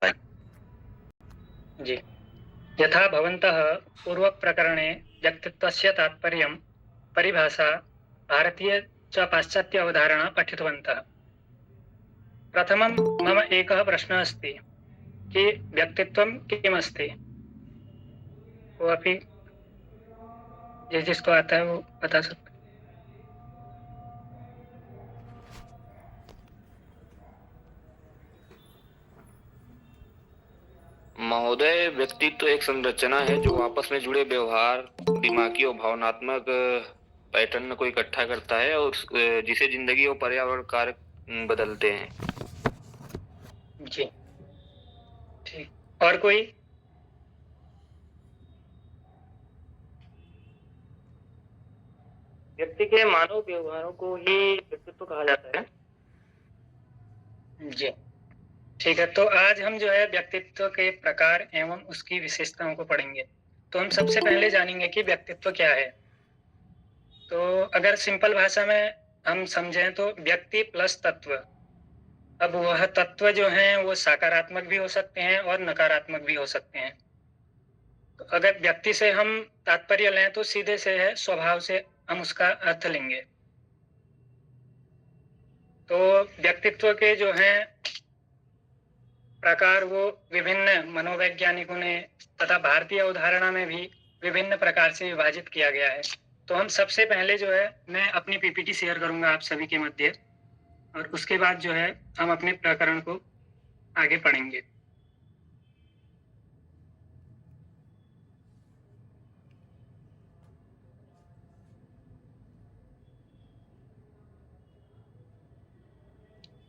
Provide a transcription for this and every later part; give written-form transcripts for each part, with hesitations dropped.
जी। यथा भवन्तः पूर्वप्रकरणे व्यक्तित्वस्य तात्पर्यं, परिभाषा, भारतीय च पाश्चात्य अवधारणा पठितवन्तः। प्रथमं मम एकः प्रश्नः अस्ति कि व्यक्तित्वं किमस्ति? वो अपि जिसको आता है वो बता सकता है। महोदय, व्यक्तित्व एक संरचना है जो आपस में जुड़े व्यवहार, दिमागी और भावनात्मक पैटर्न को इकट्ठा करता है और जिसे जिंदगी और पर्यावरण कारक बदलते हैं। जी, ठीक। और कोई? व्यक्ति के मानव व्यवहारों को ही व्यक्तित्व कहा जाता है। जी, ठीक है। तो आज हम जो है व्यक्तित्व के प्रकार एवं उसकी विशेषताओं को पढ़ेंगे। तो हम सबसे पहले जानेंगे कि व्यक्तित्व क्या है। तो अगर सिंपल भाषा में हम समझें तो व्यक्ति प्लस तत्व। अब वह तत्व जो हैं वो सकारात्मक भी हो सकते हैं और नकारात्मक भी हो सकते हैं। तो अगर व्यक्ति से हम तात्पर्य लें तो सीधे से है, स्वभाव से हम उसका अर्थ लेंगे। तो व्यक्तित्व के जो हैं प्रकार वो विभिन्न मनोवैज्ञानिकों ने तथा भारतीय अवधारणा में भी विभिन्न प्रकार से विभाजित किया गया है। तो हम सबसे पहले जो है मैं अपनी पीपीटी शेयर करूंगा आप सभी के मध्य, और उसके बाद जो है हम अपने प्रकरण को आगे पढ़ेंगे।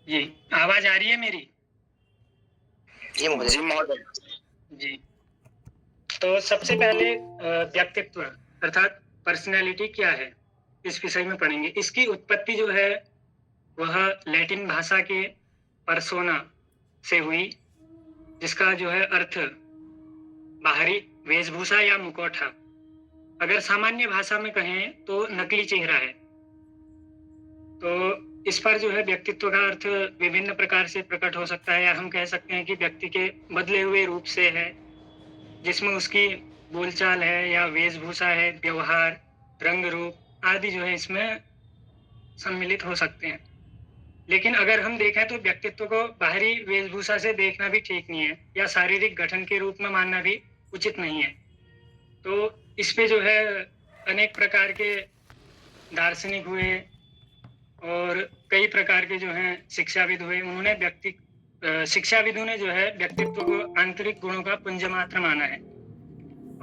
जी, आवाज आ रही है मेरी? जी महोदय। जी। तो सबसे पहले व्यक्तित्व अर्थात पर्सनैलिटी क्या है, इस विषय में पढ़ेंगे। इसकी उत्पत्ति जो है वह लैटिन भाषा के पर्सोना से हुई, जिसका जो है अर्थ बाहरी वेशभूषा या मुखौटा। अगर सामान्य भाषा में कहें तो नकली चेहरा है। तो इस पर जो है व्यक्तित्व का अर्थ विभिन्न प्रकार से प्रकट हो सकता है, या हम कह सकते हैं कि व्यक्ति के बदले हुए रूप से है, जिसमें उसकी बोलचाल है या वेशभूषा है, व्यवहार, रंग रूप आदि जो है इसमें सम्मिलित हो सकते हैं। लेकिन अगर हम देखें तो व्यक्तित्व को बाहरी वेशभूषा से देखना भी ठीक नहीं है, या शारीरिक गठन के रूप में मानना भी उचित नहीं है। तो इस पे जो है अनेक प्रकार के दार्शनिक हुए और कई प्रकार के जो हैं शिक्षाविद हुए। उन्होंने शिक्षाविदों ने जो है व्यक्तित्व को आंतरिक गुणों का पुंज मात्र माना है,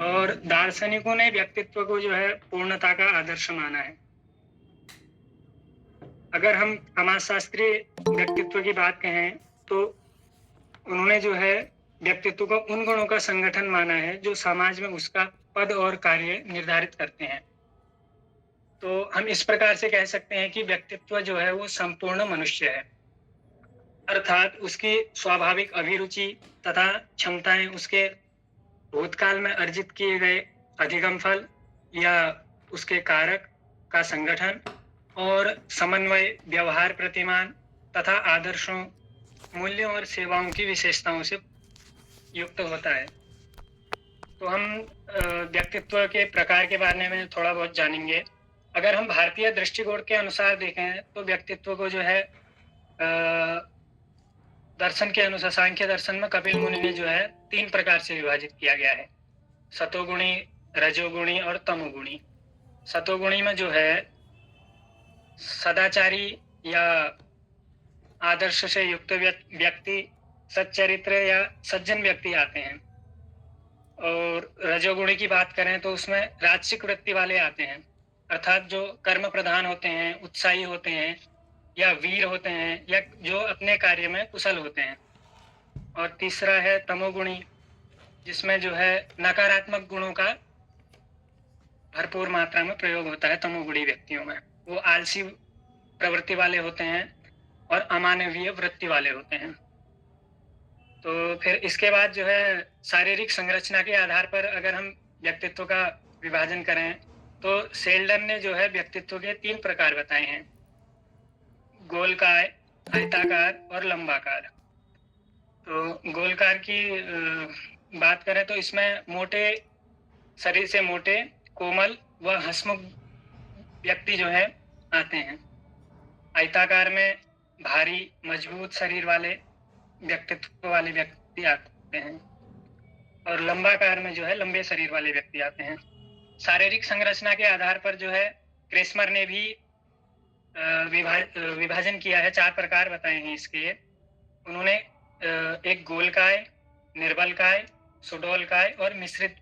और दार्शनिकों ने व्यक्तित्व को जो है पूर्णता का आदर्श माना है। अगर हम समाजशास्त्रीय व्यक्तित्व की बात कहें तो उन्होंने जो है व्यक्तित्व को उन गुणों का संगठन माना है जो समाज में उसका पद और कार्य निर्धारित करते हैं। तो हम इस प्रकार से कह सकते हैं कि व्यक्तित्व जो है वो संपूर्ण मनुष्य है, अर्थात उसकी स्वाभाविक अभिरुचि तथा क्षमताएं, उसके भूतकाल में अर्जित किए गए अधिगम फल या उसके कारक का संगठन और समन्वय, व्यवहार प्रतिमान तथा आदर्शों, मूल्यों और सेवाओं की विशेषताओं से युक्त होता है। तो हम व्यक्तित्व के प्रकार के बारे में थोड़ा बहुत जानेंगे। अगर हम भारतीय दृष्टिकोण के अनुसार देखें तो व्यक्तित्व को जो है दर्शन के अनुसार, सांख्य दर्शन में कपिल मुनि ने जो है 3 प्रकार से विभाजित किया गया है, सतोगुणी, रजोगुणी और तमोगुणी। सतोगुणी में जो है सदाचारी या आदर्श से युक्त व्यक्ति, सच्चरित्र या सज्जन व्यक्ति आते हैं। और रजोगुणी की बात करें तो उसमें राजसिक वृत्ति वाले आते हैं, अर्थात जो कर्म प्रधान होते हैं, उत्साही होते हैं या वीर होते हैं, या जो अपने कार्य में कुशल होते हैं। और तीसरा है तमोगुणी, जिसमें जो है नकारात्मक गुणों का भरपूर मात्रा में प्रयोग होता है। तमोगुणी व्यक्तियों में वो आलसी प्रवृत्ति वाले होते हैं और अमानवीय वृत्ति वाले होते हैं। तो फिर इसके बाद जो है शारीरिक संरचना के आधार पर अगर हम व्यक्तित्व का विभाजन करें तो सेल्डन ने जो है व्यक्तित्व के 3 प्रकार बताए हैं, गोलकाय, आयताकार और लंबाकार। तो गोलकार की बात करें तो इसमें मोटे शरीर से मोटे, कोमल व हंसमुख व्यक्ति जो है आते हैं। आयताकार में भारी मजबूत शरीर वाले व्यक्तित्व वाले व्यक्ति आते हैं और लंबाकार में जो है लंबे शरीर वाले व्यक्ति आते हैं। शारीरिक संरचना के आधार पर जो है क्रेस्मर ने भी विभाजन किया है। 4 प्रकार बताए हैं इसके। उन्होंने एक गोलकाय, निर्बलकाय, सुडौलकाय और मिश्रित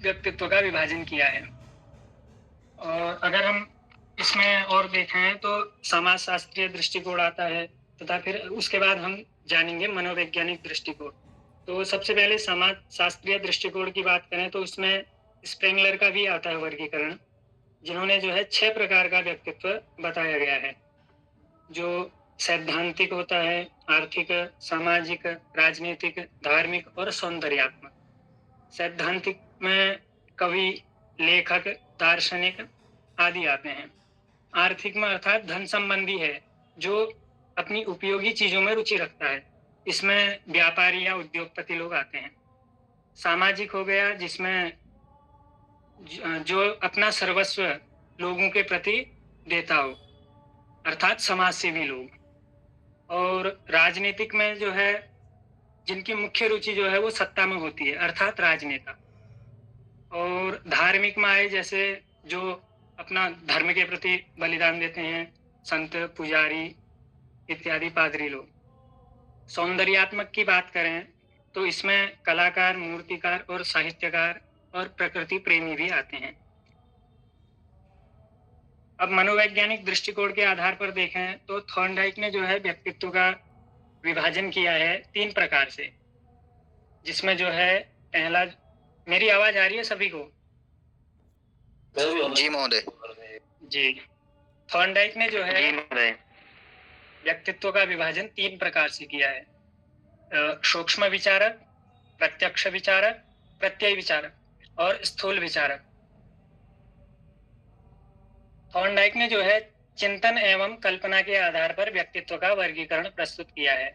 व्यक्तित्व का विभाजन किया है। और अगर हम इसमें और देखें तो समाजशास्त्रीय दृष्टिकोण आता है तथा फिर उसके बाद हम जानेंगे मनोवैज्ञानिक दृष्टिकोण। तो सबसे पहले समाजशास्त्रीय दृष्टिकोण की बात करें तो इसमें स्प्रेंगलर का भी आता है वर्गीकरण, जिन्होंने जो है 6 प्रकार का व्यक्तित्व बताया गया है, जो सैद्धांतिक होता है, आर्थिक, सामाजिक, राजनीतिक, धार्मिक और सौंदर्यात्मक। सैद्धांतिक में कवि, लेखक, दार्शनिक आदि आते हैं। आर्थिक में अर्थात धन संबंधी है, जो अपनी उपयोगी चीजों में रुचि रखता है। इसमें व्यापारी या उद्योगपति लोग आते हैं। सामाजिक हो गया, जिसमें जो अपना सर्वस्व लोगों के प्रति देता हो, अर्थात समाज सेवी लोग। और राजनीतिक में जो है जिनकी मुख्य रुचि जो है वो सत्ता में होती है, अर्थात राजनेता। और धार्मिक में आए जैसे जो अपना धर्म के प्रति बलिदान देते हैं, संत, पुजारी इत्यादि पादरी लोग। सौंदर्यात्मक की बात करें तो इसमें कलाकार, मूर्तिकार और साहित्यकार और प्रकृति प्रेमी भी आते हैं। अब मनोवैज्ञानिक दृष्टिकोण के आधार पर देखें तो थॉर्नडाइक ने जो है व्यक्तित्व का विभाजन किया है 3 प्रकार से, जिसमें जो है पहला, मेरी आवाज आ रही है सभी को? जी महोदय। जी, थॉर्नडाइक ने जो है व्यक्तित्व का विभाजन 3 प्रकार से किया है। सूक्ष्म विचारक, प्रत्यक्ष विचारक, प्रत्यय विचारक और स्थूल विचारक। थॉर्नडाइक ने जो है चिंतन एवं कल्पना के आधार पर व्यक्तित्व का वर्गीकरण प्रस्तुत किया है।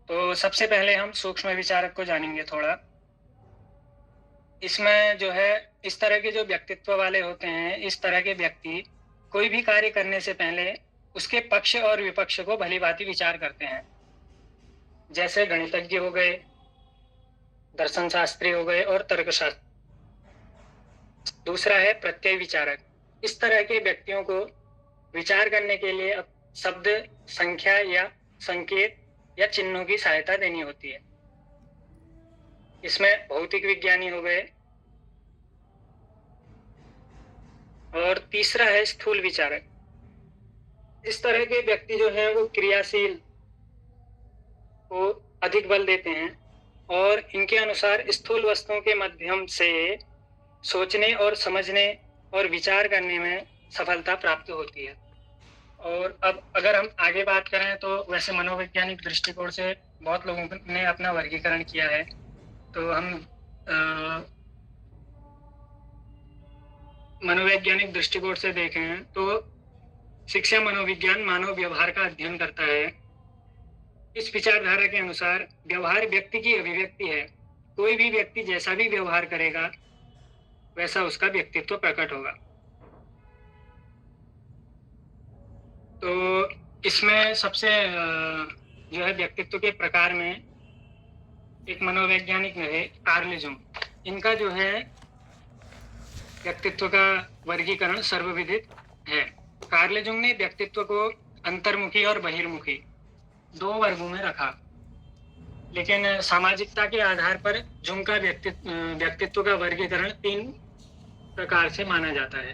तो सबसे पहले हम सूक्ष्म विचारक को जानेंगे थोड़ा। इसमें जो है इस तरह के जो व्यक्तित्व वाले होते हैं, इस तरह के व्यक्ति कोई भी कार्य करने से पहले उसके पक्ष और विपक्ष को भलीभांति विचार करते हैं। जैसे गणितज्ञ हो गए, दर्शन शास्त्री हो गए और तर्कशास्त्री। दूसरा है प्रत्यय विचारक। इस तरह के व्यक्तियों को विचार करने के लिए शब्द, संख्या या संकेत या चिन्हों की सहायता देनी होती है। इसमें भौतिक विज्ञानी हो गए। और तीसरा है स्थूल विचारक। इस तरह के व्यक्ति जो है वो क्रियाशील को अधिक बल देते हैं और इनके अनुसार स्थूल वस्तुओं के माध्यम से सोचने और समझने और विचार करने में सफलता प्राप्त होती है। और अब अगर हम आगे बात करें तो वैसे मनोवैज्ञानिक दृष्टिकोण से बहुत लोगों ने अपना वर्गीकरण किया है। तो हम मनोवैज्ञानिक दृष्टिकोण से देखें तो शिक्षा मनोविज्ञान मानव व्यवहार का अध्ययन करता है। इस विचारधारा के अनुसार व्यवहार व्यक्ति की अभिव्यक्ति है। कोई भी व्यक्ति जैसा भी व्यवहार करेगा वैसा उसका व्यक्तित्व प्रकट होगा। तो इसमें सबसे जो है व्यक्तित्व के प्रकार में एक मनोवैज्ञानिक है कार्ल जुंग। इनका जो है व्यक्तित्व का वर्गीकरण सर्वविदित है। कार्ल जुंग ने व्यक्तित्व को अंतर्मुखी और बहिर्मुखी 2 वर्गों में रखा, लेकिन सामाजिकता के आधार पर जुंग का व्यक्तित्व का वर्गीकरण 3 प्रकार से माना जाता है।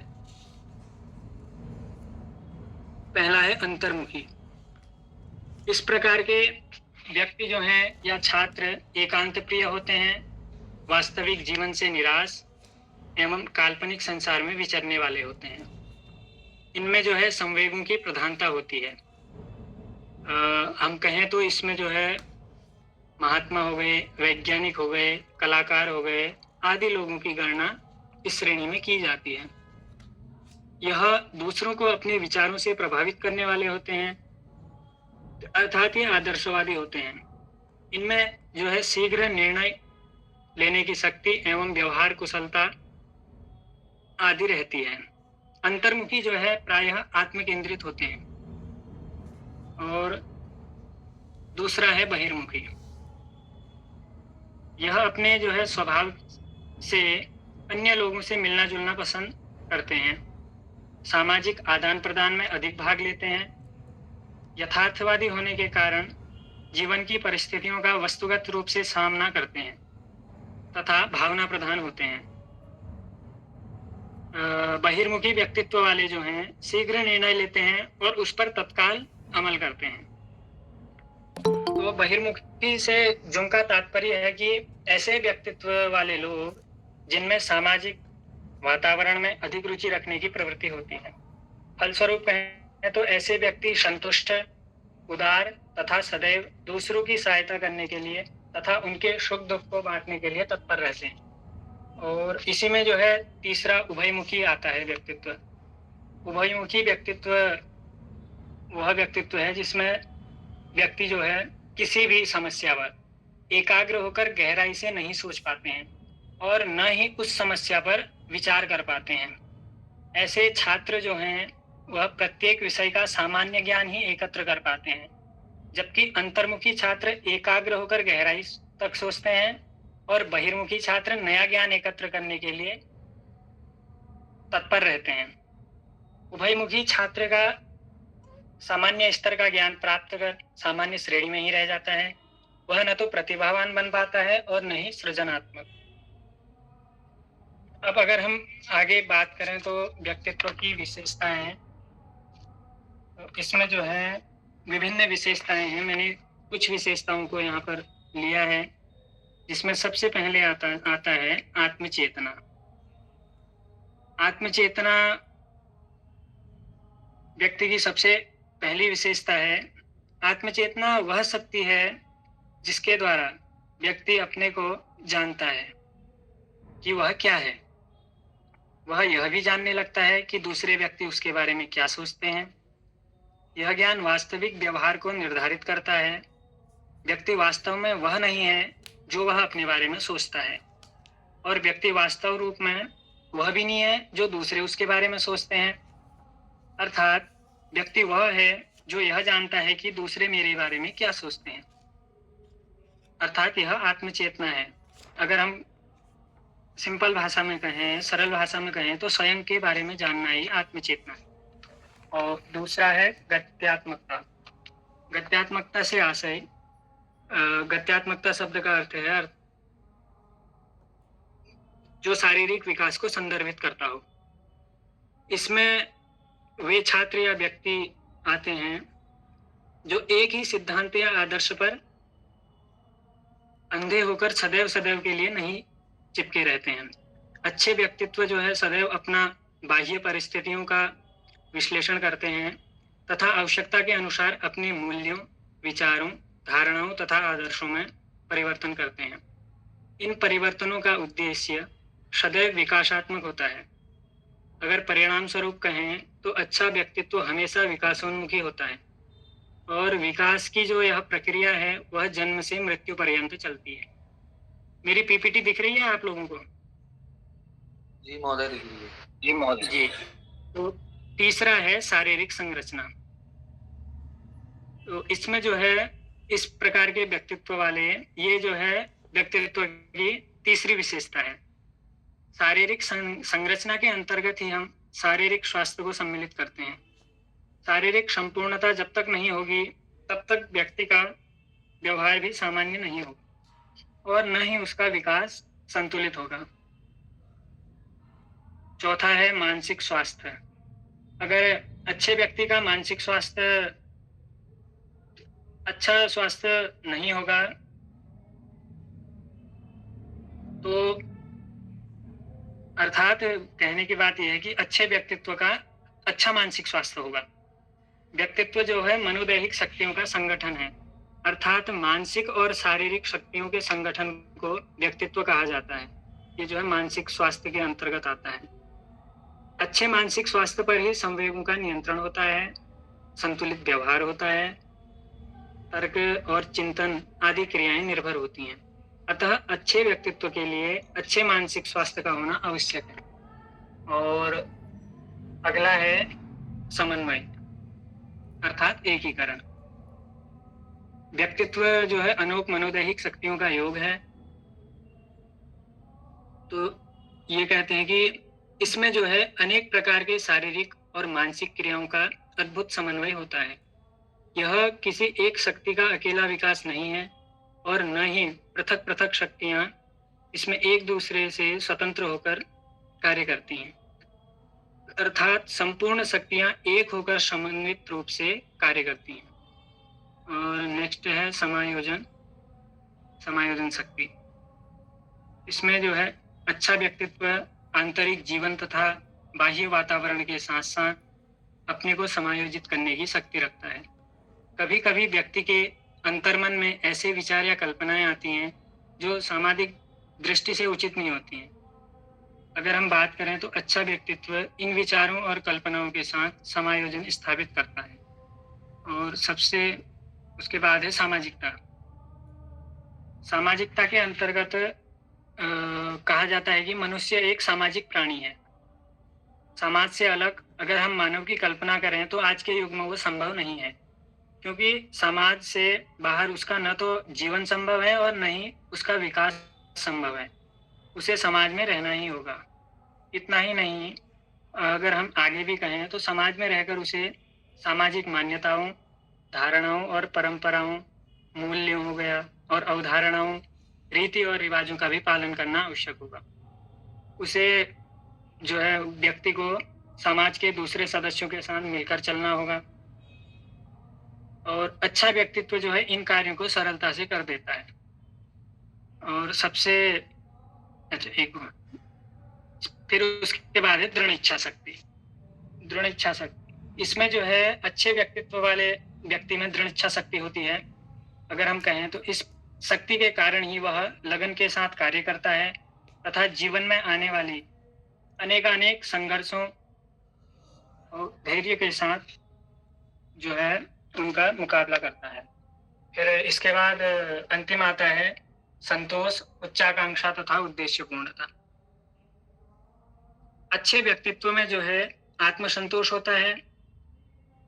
पहला है अंतर्मुखी। इस प्रकार के व्यक्ति जो हैं या छात्र एकांत प्रिय होते हैं, वास्तविक जीवन से निराश एवं काल्पनिक संसार में विचरने वाले होते हैं। इनमें जो है संवेगों की प्रधानता होती है। हम कहें तो इसमें जो है महात्मा हो गए, वैज्ञानिक हो गए, कलाकार हो गए आदि लोगों की गणना इस श्रेणी में की जाती है। यह दूसरों को अपने विचारों से प्रभावित करने वाले होते हैं अर्थात ये आदर्शवादी होते हैं। इनमें जो है शीघ्र निर्णय लेने की शक्ति एवं व्यवहार कुशलता आदि रहती है। अंतर्मुखी जो है प्रायः आत्म केंद्रित होते हैं। और दूसरा है बहिर्मुखी। यह अपने जो है स्वभाव से अन्य लोगों से मिलना जुलना पसंद करते हैं, सामाजिक आदान प्रदान में अधिक भाग लेते हैं, यथार्थवादी होने के कारण जीवन की परिस्थितियों का वस्तुगत रूप से सामना करते हैं तथा भावना प्रधान होते हैं। बहिर्मुखी व्यक्तित्व वाले जो हैं शीघ्र निर्णय लेते हैं और उस पर तत्काल अमल करते हैं। तो बहिर्मुखी से जिनका तात्पर्य है कि ऐसे व्यक्तित्व वाले लोग जिनमें सामाजिक वातावरण में अधिक रुचि रखने की प्रवृत्ति होती है। फलस्वरूप कहें तो ऐसे व्यक्ति संतुष्ट, उदार तथा सदैव दूसरों की सहायता करने के लिए तथा उनके सुख दुख को बांटने के लिए तत्पर रहते हैं। और इसी में जो है तीसरा उभयमुखी आता है व्यक्तित्व। उभयमुखी व्यक्तित्व वह व्यक्तित्व है जिसमें व्यक्ति जो है किसी भी समस्या पर एकाग्र होकर गहराई से नहीं सोच पाते हैं और न ही उस समस्या पर विचार कर पाते हैं। ऐसे छात्र जो हैं वह प्रत्येक विषय का सामान्य ज्ञान ही एकत्र कर पाते हैं, जबकि अंतर्मुखी छात्र एकाग्र होकर गहराई तक सोचते हैं और बहिर्मुखी छात्र नया ज्ञान एकत्र करने के लिए तत्पर रहते हैं। उभयमुखी छात्र का सामान्य स्तर का ज्ञान प्राप्त कर सामान्य श्रेणी में ही रह जाता है। वह न तो प्रतिभावान बन पाता है और न ही सृजनात्मक। अब अगर हम आगे बात करें तो व्यक्तित्व की विशेषताएं हैं, तो इसमें जो है विभिन्न विशेषताएं हैं। मैंने कुछ विशेषताओं को यहाँ पर लिया है, जिसमें सबसे पहले आता है आत्मचेतना। आत्मचेतना व्यक्ति की सबसे पहली विशेषता है। आत्मचेतना वह शक्ति है जिसके द्वारा व्यक्ति अपने को जानता है कि वह क्या है। वह यह भी जानने लगता है कि दूसरे व्यक्ति उसके बारे में क्या सोचते हैं। यह ज्ञान वास्तविक व्यवहार को निर्धारित करता है। व्यक्ति वास्तव में वह नहीं है जो वह अपने बारे में सोचता है, और व्यक्ति वास्तव रूप में वह भी नहीं है जो दूसरे उसके बारे में सोचते हैं। अर्थात व्यक्ति वह है जो यह जानता है कि दूसरे मेरे बारे में क्या सोचते हैं। अर्थात यह आत्मचेतना है। अगर हम सिंपल भाषा में कहें, सरल भाषा में कहें, तो स्वयं के बारे में जानना ही आत्मचेतना है। और दूसरा है गत्यात्मकता। गत्यात्मकता से आशय, गत्यात्मकता शब्द का अर्थ है जो शारीरिक विकास को संदर्भित करता हो। इसमें वे छात्र या व्यक्ति आते हैं जो एक ही सिद्धांत या आदर्श पर अंधे होकर सदैव के लिए नहीं चिपके रहते हैं। अच्छे व्यक्तित्व जो है सदैव अपना बाह्य परिस्थितियों का विश्लेषण करते हैं तथा आवश्यकता के अनुसार अपने मूल्यों, विचारों, धारणाओं तथा आदर्शों में परिवर्तन करते हैं। इन परिवर्तनों का उद्देश्य सदैव विकासात्मक होता है। अगर परिणाम स्वरूप कहें तो अच्छा व्यक्तित्व हमेशा विकासोन्मुखी होता है, और विकास की जो यह प्रक्रिया है वह जन्म से मृत्यु पर्यंत चलती है। मेरी पीपीटी दिख रही है आप लोगों को? जी महोदय, दिख रही है। जी महोदय जी। तो तीसरा है शारीरिक संरचना। तो इसमें जो है इस प्रकार के व्यक्तित्व वाले, ये जो है व्यक्तित्व की तीसरी विशेषता है। शारीरिक संरचना के अंतर्गत ही हम शारीरिक स्वास्थ्य को सम्मिलित करते हैं। शारीरिक संपूर्णता जब तक नहीं होगी तब तक व्यक्ति का व्यवहार भी सामान्य नहीं होगा और न ही उसका विकास संतुलित होगा। चौथा है मानसिक स्वास्थ्य। अगर अच्छे व्यक्ति का मानसिक स्वास्थ्य अच्छा स्वास्थ्य नहीं होगा तो अर्थात कहने की बात यह है कि अच्छे व्यक्तित्व का अच्छा मानसिक स्वास्थ्य होगा। व्यक्तित्व जो है मनोदैहिक शक्तियों का संगठन है, अर्थात मानसिक और शारीरिक शक्तियों के संगठन को व्यक्तित्व कहा जाता है। ये जो है मानसिक स्वास्थ्य के अंतर्गत आता है। अच्छे मानसिक स्वास्थ्य पर ही संवेगों का नियंत्रण होता है, संतुलित व्यवहार होता है, तर्क और चिंतन आदि क्रियाएं निर्भर होती हैं। अतः अच्छे व्यक्तित्व के लिए अच्छे मानसिक स्वास्थ्य का होना आवश्यक है। और अगला है समन्वय अर्थात एकीकरण। व्यक्तित्व जो है अनोख मनोदैहिक शक्तियों का योग है। तो ये कहते हैं कि इसमें जो है अनेक प्रकार के शारीरिक और मानसिक क्रियाओं का अद्भुत समन्वय होता है। यह किसी एक शक्ति का अकेला विकास नहीं है और न ही पृथक पृथक शक्तियां इसमें एक दूसरे से स्वतंत्र होकर कार्य करती हैं, अर्थात संपूर्ण शक्तियां एक होकर समन्वित रूप से कार्य करती हैं। और नेक्स्ट है समायोजन शक्ति। इसमें जो है अच्छा व्यक्तित्व आंतरिक जीवन तथा बाह्य वातावरण के साथ साथ अपने को समायोजित करने की शक्ति रखता है। कभी कभी व्यक्ति के अंतर्मन में ऐसे विचार या कल्पनाएं आती हैं जो सामाजिक दृष्टि से उचित नहीं होती हैं। अगर हम बात करें तो अच्छा व्यक्तित्व इन विचारों और कल्पनाओं के साथ समायोजन स्थापित करता है। और सबसे उसके बाद है सामाजिकता। सामाजिकता के अंतर्गत कहा जाता है कि मनुष्य एक सामाजिक प्राणी है। समाज से अलग अगर हम मानव की कल्पना करें तो आज के युग में वो संभव नहीं है, क्योंकि समाज से बाहर उसका न तो जीवन संभव है और न ही उसका विकास संभव है। उसे समाज में रहना ही होगा। इतना ही नहीं, अगर हम आगे भी कहें तो समाज में रहकर उसे सामाजिक मान्यताओं, धारणाओं और परंपराओं, मूल्यों हो गया और अवधारणाओं, रीति और रिवाजों का भी पालन करना आवश्यक होगा। उसे जो है व्यक्ति को समाज के दूसरे सदस्यों के साथ मिलकर चलना होगा। और अच्छा व्यक्तित्व जो है इन कार्यों को सरलता से कर देता है। और सबसे अच्छा फिर उसके बाद है दृढ़ इच्छा शक्ति। इसमें जो है अच्छे व्यक्तित्व वाले व्यक्ति में दृढ़ इच्छा शक्ति होती है। अगर हम कहें तो इस शक्ति के कारण ही वह लगन के साथ कार्य करता है तथा जीवन में आने वाली अनेक संघर्षों और धैर्य के साथ जो है उनका मुकाबला करता है। फिर इसके बाद अंतिम आता है संतोष, उच्चाकांक्षा तथा उद्देश्यपूर्णता। अच्छे व्यक्तित्व में जो है आत्मसंतोष होता है।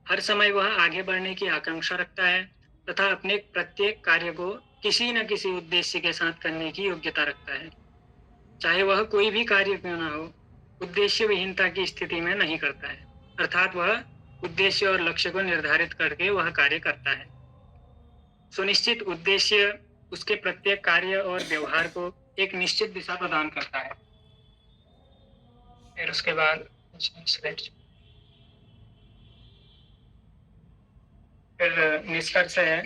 हर समय वह आगे बढ़ने की आकांक्षा रखता है तथा अपने प्रत्येक कार्य को किसी न किसी उद्देश्य के साथ करने की योग्यता रखता है। चाहे वह कोई भी कार्य क्यों ना हो, उद्देश्य विहीनता की स्थिति में नहीं करता है, अर्थात वह उद्देश्य और लक्ष्य को निर्धारित करके वह कार्य करता है। सुनिश्चित उद्देश्य उसके प्रत्येक कार्य और व्यवहार को एक निश्चित दिशा प्रदान करता है। फिर उसके बाद फिर निष्कर्ष है।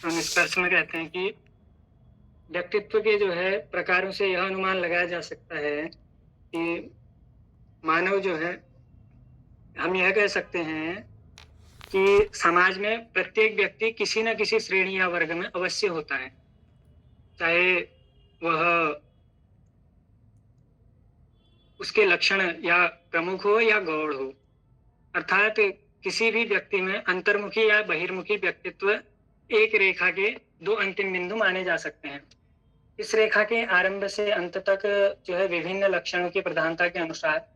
तो निष्कर्ष में कहते हैं कि व्यक्तित्व के जो है प्रकारों से यह अनुमान लगाया जा सकता है कि मानव जो है, हम यह कह सकते हैं कि समाज में प्रत्येक व्यक्ति किसी न किसी श्रेणी या वर्ग में अवश्य होता है, चाहे वह उसके लक्षण या प्रमुख हो या गौड़ हो। अर्थात किसी भी व्यक्ति में अंतर्मुखी या बहिर्मुखी व्यक्तित्व एक रेखा के दो अंतिम बिंदु माने जा सकते हैं। इस रेखा के आरंभ से अंत तक जो है विभिन्न लक्षणों की प्रधानता के अनुसार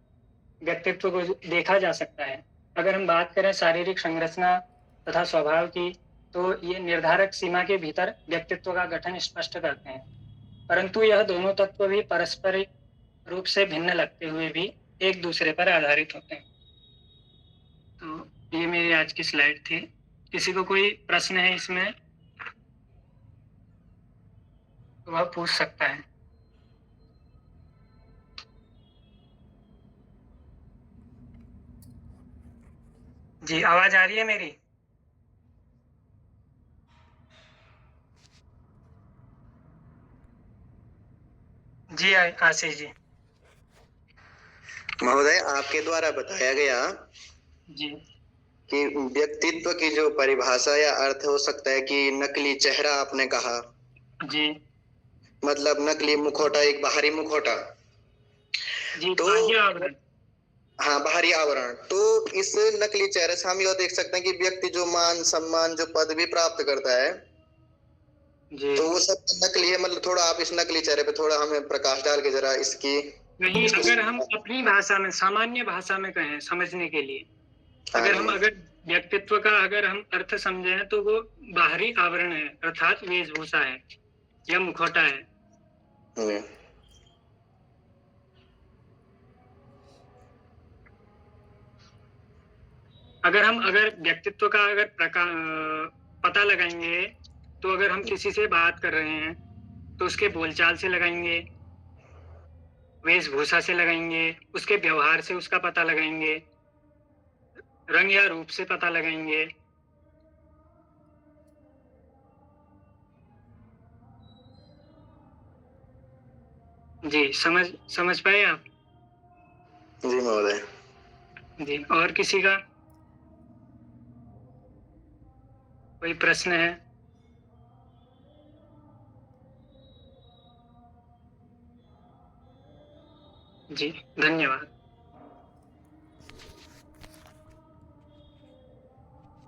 व्यक्तित्व को देखा जा सकता है। अगर हम बात करें शारीरिक संरचना तथा स्वभाव की, तो ये निर्धारक सीमा के भीतर व्यक्तित्व का गठन स्पष्ट करते हैं, परंतु यह दोनों तत्व भी पारस्परिक रूप से भिन्न लगते हुए भी एक दूसरे पर आधारित होते हैं। तो ये मेरी आज की स्लाइड थी। किसी को कोई प्रश्न है इसमें तो वह पूछ सकता है। जी, आवाज आ रही है मेरी? जी आशीष जी। महोदय, आपके द्वारा बताया गया जी कि व्यक्तित्व की जो परिभाषा या अर्थ हो सकता है कि नकली चेहरा आपने कहा, जी मतलब नकली मुखौटा, एक बाहरी मुखौटा। जी, तो बाह्य आवरण। हाँ, बाहरी आवरण। तो इस नकली चेहरे से हम यह देख सकते हैं कि व्यक्ति जो मान सम्मान जो पद भी प्राप्त करता है जी तो वो सब नकली है। मतलब थोड़ा आप इस नकली चेहरे पे थोड़ा हमें प्रकाश डाल के जरा इसकी नहीं, अगर हम अपनी भाषा में, सामान्य भाषा में कहें समझने के लिए, अगर व्यक्तित्व का अगर हम अर्थ समझे तो वो बाहरी आवरण है, अर्थात वेशभूषा है या मुखौटा है। हम्म, अगर व्यक्तित्व का पता लगाएंगे, तो अगर हम किसी से बात कर रहे हैं तो उसके बोलचाल से लगाएंगे, वेशभूषा से लगाएंगे, उसके व्यवहार से उसका पता लगाएंगे, रंग या रूप से पता लगाएंगे। जी, समझ पाए आप? जी महोदय। जी, और किसी का कोई प्रश्न है? जी, धन्यवाद।